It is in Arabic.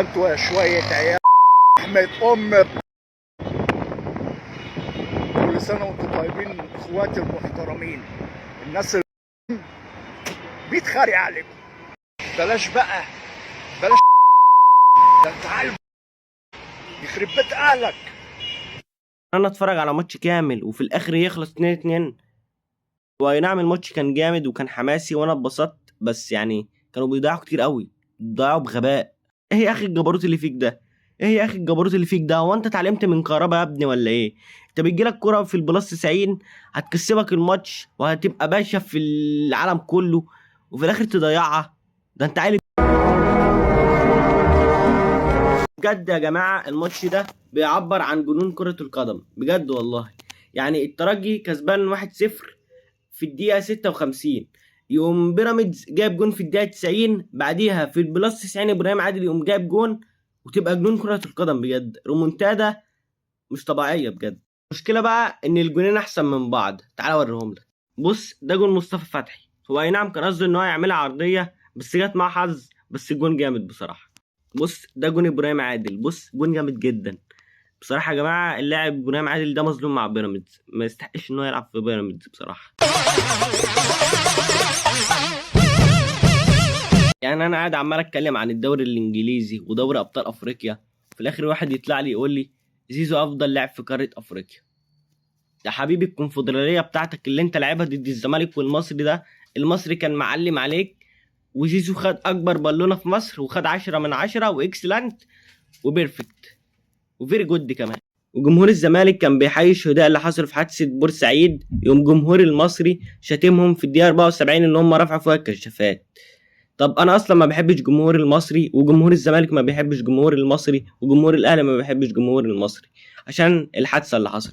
انتوا شوية عيال احمد كل سنة وانتوا طيبين اخواتي المحترمين. الناس اللي بيتخارق عليكم بلاش بقى، بلاش ده انت عالم يخرب بيت اهلك. انا اتفرج على ماتش كامل وفي الاخر يخلص 2-2. واي نعم الماتش كان جامد وكان حماسي وانا اتبسطت، بس يعني كانوا بيضيعوا كتير قوي، ضيعوا بغباء. ايه يا اخي الجبروت اللي فيك ده؟ ايه يا اخي الجبروت اللي فيك ده؟ هو انت اتعلمت من كهربا يا ابني ولا ايه؟ انت بيجيلك كرة في البلس 90 هتكسبك الماتش وهتبقى باشا في العالم كله، وفي الاخر تضيعها؟ ده انت عيل بجد يا جماعة. الماتش ده بيعبر عن جنون كرة القدم بجد والله. يعني الترجي كسبان 1-0 في الدقيقة 56، يقوم بيراميدز جايب جون في الدقيقة 90، بعديها في البلس 90 ابراهيم عادل يقوم جايب جون، وتبقى جنون كرة القدم بجد. رومونتادا مش طبيعية بجد. المشكلة بقى ان الجونين احسن من بعض، تعال اوريهم لك. بص ده جون مصطفى فتحي، هو اي نعم كان قصده ان هو يعملها عرضية بس جت معاه حظ، بس الجون جامد بصراحة. بص ده جون ابراهيم عادل، بص جون جامد جدا بصراحة يا جماعة. اللاعب ابراهيم عادل ده مظلوم مع بيراميدز، ما يستحقش ان هو يلعب في بيراميدز بصراحة. يعني انا قاعد عمال اتكلم عن الدوري الانجليزي ودوري ابطال افريقيا، في الاخر واحد يطلع لي يقول لي زيزو افضل لاعب في قارة افريقيا. يا حبيبي الكونفدرالية بتاعتك اللي انت لعبها ضد الزمالك والمصري ده، المصري كان معلم عليك، وزيزو خد اكبر بالونة في مصر وخد 10/10 واكسلنت وبيرفكت وفيري جود كمان. وجمهور الزمالك كان بيحيي الشهداء اللي حصلوا في حادثة بورسعيد، يوم جمهور المصري شاتمهم في الدقيقة 74 اللي هم رفعوا فيها الكشافات. طب انا اصلا ما بحبش جمهور المصري، وجمهور الزمالك ما بيحبش جمهور المصري، وجمهور الاهلي ما بيحبش جمهور المصري عشان الحادثة اللي حصلت.